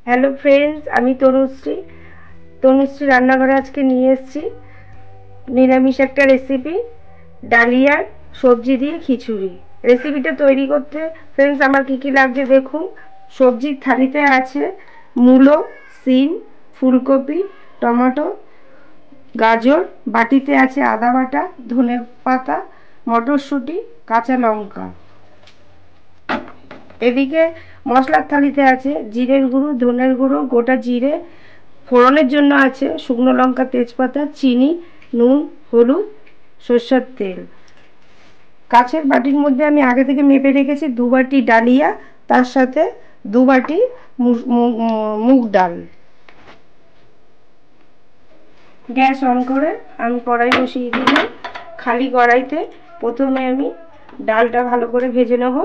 Hello friends, আমি তনুশ্রী রান্নাঘরে আজকে নিয়ে এসেছি নিরামিষ একটা রেসিপি, ডালিয়ার সবজি দিয়ে খিচুড়ি। রেসিপিটা তৈরি করতে ফ্রেন্ডস আমার কী কী লাগছে দেখুন। সবজির থালিতে আছে মূলো, সিম, ফুলকপি, টমেটো, গাজর। বাটিতে আছে আদা বাটা, ধনে পাতা, মটরশুঁটি, কাঁচা লঙ্কা। এদিকে মশলার থালিতে আছে জিরের গুঁড়ো, ধনের গুঁড়ো, গোটা জিরে। ফোড়নের জন্য আছে শুকনো লঙ্কা, তেজপাতা, চিনি, নুন, হলুদ, সরষের তেল। কাচের বাটির মধ্যে আমি আগে থেকে মেপে রেখেছি 2 বাটি ডালিয়া, তার সাথে 2 বাটি মুগ ডাল। গ্যাস অন করে আমি কড়াই বসিয়ে দিলাম। খালি কড়াইতে প্রথমে আমি ডালটা ভালো করে ভেজে নেব।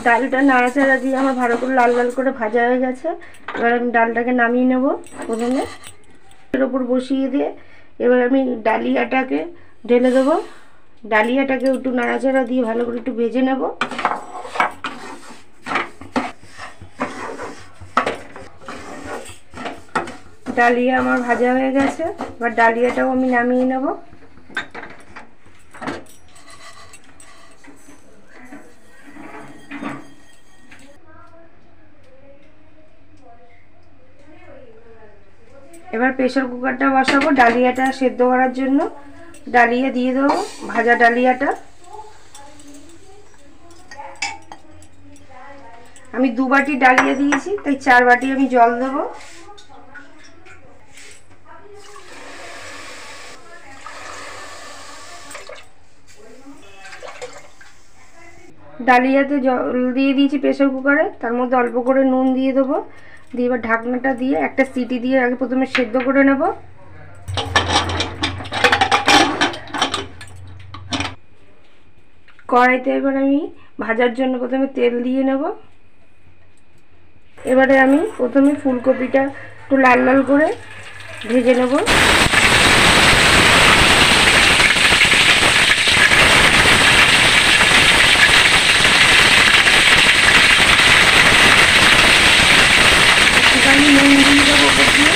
ডালটা নাড়াচাড়া দিয়ে আমার ভালো করে লাল লাল করে ভাজা হয়ে গেছে। এবার আমি ডালটাকে নামিয়ে নেব। প্রথমে এর ওপর বসিয়ে দিয়ে এবার আমি ডালিয়াটাকে ঢেলে দেবো। ডালিয়াটাকে একটু নাড়াচাড়া দিয়ে ভালো করে একটু ভেজে নেব। ডালিয়া আমার ভাজা হয়ে গেছে। এবার ডালিয়াটাও আমি নামিয়ে নেব। এবার প্রেসার কুকারটা বসাবো ডালিয়াটা সেদ্ধ করার জন্য। ডালিয়া দিয়ে দেবো, ভাজা ডালিয়াটা। আমি 2 বাটি ডালিয়া দিয়েছি, তাই 4 বাটি আমি জল দেবো। ডালিয়াতে জল দিয়ে দিয়েছি প্রেসার কুকারে, তার মধ্যে অল্প করে নুন দিয়ে দেবো। দিয়ে এবার ঢাকনাটা দিয়ে একটা সিটি দিয়ে আগে প্রথমে সেদ্ধ করে নেব। কড়াইতে এবার আমি ভাজার জন্য প্রথমে তেল দিয়ে নেব। এবারে আমি প্রথমে ফুলকপিটা একটু লাল লাল করে ভেজে নেব। একটুখানি নুন দিয়ে দেবো ওপর দিয়ে,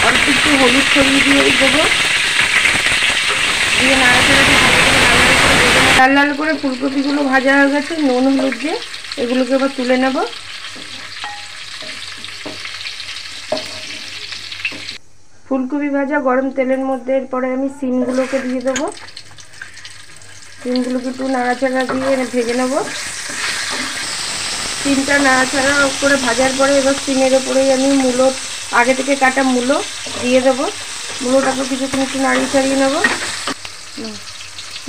অল্প একটু হলুদ ছড়িয়ে দিয়ে দেবো। দিয়ে নাড়াচাড়া দিয়ে ভালো করে লাল লাল করে ফুলকপিগুলো ভাজা হয়ে গেছে নুন হলুদ দিয়ে। এগুলোকে এবার তুলে নেব। ফুলকপি ভাজা গরম তেলের মধ্যে এরপরে আমি সিমগুলোকে দিয়ে দেবো। সিমগুলোকে একটু নাড়াচাড়া দিয়ে ভেজে নেব। সিমটা নাড়াচাড়া করে ভাজার পরে এবার সিমের ওপরেই আমি মূলো, আগে থেকে কাটা মূলো দিয়ে দেবো। মূলোটাকে কিছুক্ষণ একটু নাড়িয়ে ছাড়িয়ে নেব।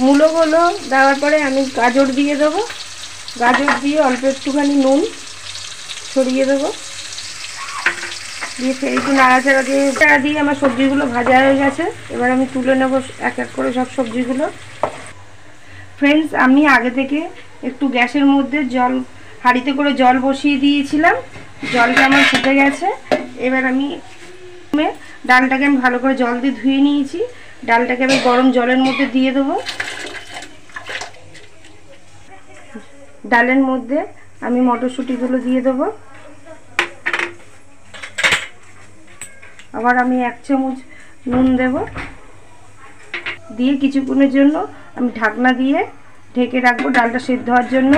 মূলোগুলো দেওয়ার পরে আমি গাজর দিয়ে দেবো। গাজর দিয়ে অল্প একটুখানি নুন ছড়িয়ে দেবো। দিয়ে একটু নাড়াচাড়া দিয়ে আমার সবজিগুলো ভাজা হয়ে গেছে। এবার আমি তুলে নেব এক এক করে সব সবজিগুলো। ফ্রেন্ডস, আমি আগে থেকে একটু গ্যাসের মধ্যে হাঁড়িতে করে জল বসিয়ে দিয়েছিলাম। জলটা আমার ফুটে গেছে। এবার আমি ডালটাকে আমি ভালো করে জল দিয়ে ধুয়ে নিয়েছি। ডালটাকে আমি গরম জলের মধ্যে দিয়ে দেবো। ডালের মধ্যে আমি মটরশুঁটিগুলো দিয়ে দেবো। আবার আমি 1 চামচ নুন দেব। দিয়ে কিছুক্ষণের জন্য আমি ঢাকনা দিয়ে ঢেকে রাখবো ডালটা সেদ্ধ হওয়ার জন্য।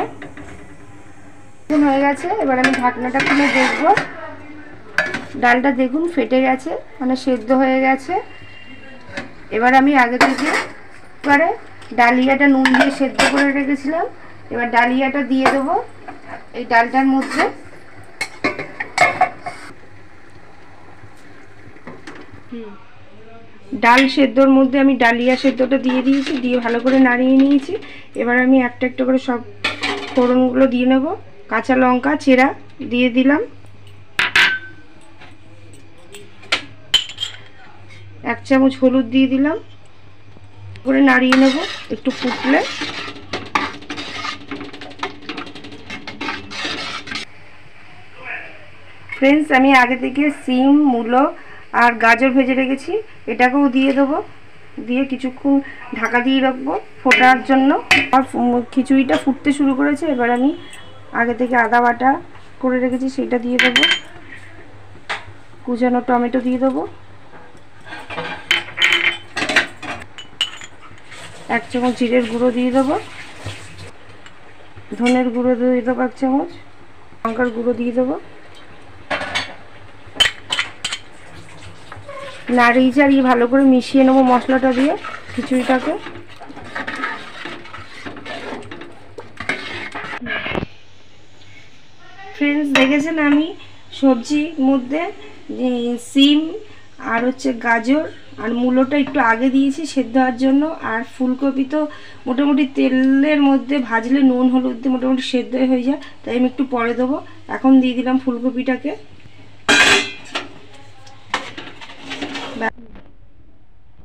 হয়ে গেছে। এবার আমি ঢাকনাটা খুলে দেখব। ডালটা দেখুন ফেটে গেছে, মানে সেদ্ধ হয়ে গেছে। এবার আমি আগে থেকে ডালিয়াটা নুন দিয়ে সেদ্ধ করে রেখেছিলাম। এবার ডালিয়াটা দিয়ে দেবো এই ডালটার মধ্যে। ডাল সেদ্ধর মধ্যে আমি ডালিয়া সেদ্ধটা দিয়ে দিয়েছি, দিয়ে ভালো করে নাড়িয়ে নিয়েছি। এবার আমি একটা একটা করে সব ফোড়নগুলো দিয়ে নেব। কাঁচা লঙ্কা চেরা দিয়ে দিলাম। 1 চামচ হলুদ দিয়ে দিলাম। করে নাড়িয়ে নেব একটু ফুটলে। ফ্রেন্ডস, আমি আগে থেকে সিম, মূলো, আর গাজর ভেজে রেখেছি, এটাকেও দিয়ে দেবো। দিয়ে কিছুক্ষণ ঢাকা দিয়ে রাখবো ফোটার জন্য। আর খিচুড়িটা ফুটতে শুরু করেছে। এবার আমি আগে থেকে আদা বাটা করে রেখেছি সেটা দিয়ে দেবো। কুচানো টমেটো দিয়ে দেবো। 1 চামচ জিরের গুঁড়ো দিয়ে দেবো। ধনের গুঁড়ো দিয়ে দেবো 1 চামচ। লঙ্কার গুঁড়ো দিয়ে দেবো। নাড়িয়ে চাড়িয়ে ভালো করে মিশিয়ে নেবো মশলাটা দিয়ে খিচুড়িটাকে। ফ্রেন্ডস দেখেছেন আমি সবজির মধ্যে সিম আর হচ্ছে গাজর আর মূলোটা একটু আগে দিয়েছি সেদ্ধ হওয়ার জন্য। আর ফুলকপি তো মোটামুটি তেলের মধ্যে ভাজলে নুন হলুদ দিয়ে মোটামুটি সেদ্ধ হয়ে যায়, তাই আমি একটু পরে দেবো। এখন দিয়ে দিলাম ফুলকপিটাকে।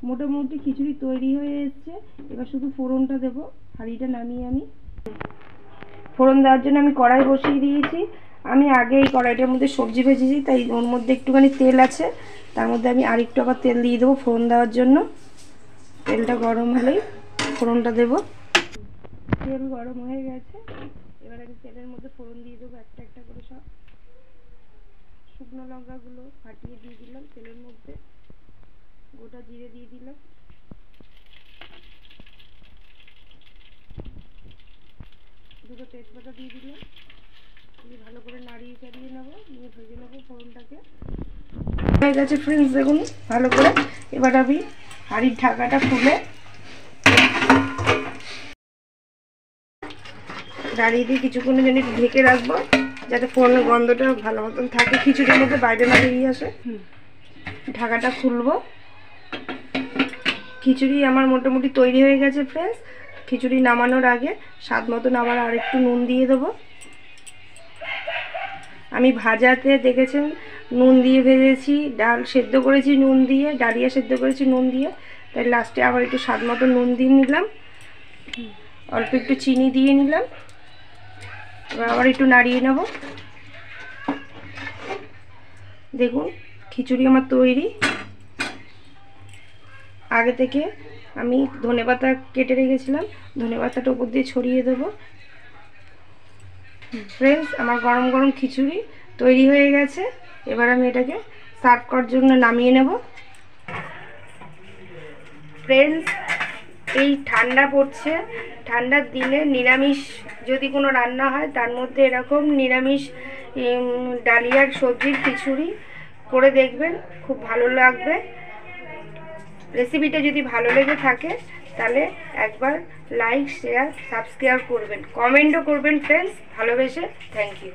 মোটামুটি খিচুড়ি তৈরি হয়ে এসছে। এবার শুধু ফোড়নটা দেবো। হাঁড়িটা নামিয়ে আমি ফোড়ন দেওয়ার জন্য আমি কড়াই বসিয়ে দিয়েছি। আমি আগে এই কড়াইটার মধ্যে সবজি ভেজেছি, তাই ওর মধ্যে একটুখানি তেল আছে। তার মধ্যে আমি আরেকটু আবার তেল দিয়ে দেবো ফোড়ন দেওয়ার জন্য। তেলটা গরম হলেই ফোড়নটা দেবো। তেল গরম হয়ে গেছে। এবার আমি তেলের মধ্যে ফোড়ন দিয়ে দেবো একটা একটা করে। সব শুকনো লঙ্কাগুলো ফাটিয়ে দিয়ে দিলাম তেলের মধ্যে। গোটা জিরে দিয়ে দিলাম। দুটো তেজপাতা দিয়ে দিলাম। দিয়ে ভালো করে নাড়িয়ে চাড়িয়ে নেবো, নিয়ে ভেজে নেবো ফোড়নটাকে। হয়ে গেছে ফ্রেন্ডস দেখুন ভালো করে। এবার আমি হাঁড়ির ঢাকাটা খুলে দাঁড়িয়ে দিয়ে কিছুক্ষণের জন্য একটু ঢেকে রাখবো, যাতে ফোড়নের গন্ধটা ভালো মতন থাকে খিচুড়ির মধ্যে বাইরে না বেরিয়ে আসে। ঢাকাটা খুলবো। খিচুড়ি আমার মোটামুটি তৈরি হয়ে গেছে ফ্রেন্ডস। খিচুড়ি নামানোর আগে স্বাদ মতন আবার আরেকটু নুন দিয়ে দেবো। আমি ভাজাতে দেখেছেন নুন দিয়ে ভেজেছি, ডাল সেদ্ধ করেছি নুন দিয়ে, ডালিয়া সেদ্ধ করেছি নুন দিয়ে, তাই লাস্টে আবার একটু স্বাদ মতো নুন দিয়ে নিলাম। অল্প একটু চিনি দিয়ে নিলাম। এবার আবার একটু নাড়িয়ে নেব। দেখুন খিচুড়ি আমার তৈরি। আগে থেকে আমি ধনেপাতা কেটে রেখেছিলাম, ধনেপাতাটা উপর দিয়ে ছড়িয়ে দেবো। ফ্রেন্ডস আমার গরম গরম খিচুড়ি তৈরি হয়ে গেছে। এবার আমি এটাকে সার্ভ করার জন্য নামিয়ে নেব। ফ্রেন্ডস এই ঠান্ডা পড়ছে, ঠান্ডার দিনে নিরামিষ যদি কোনো রান্না হয় তার মধ্যে এরকম নিরামিষ ডালিয়ার সবজির খিচুড়ি করে দেখবেন, খুব ভালো লাগবে। রেসিপিটা যদি ভালো লেগে থাকে তাহলে একবার লাইক শেয়ার সাবস্ক্রাইব করবেন, কমেন্টও করবেন ফ্রেন্ডস ভালোবেসে। Thank you.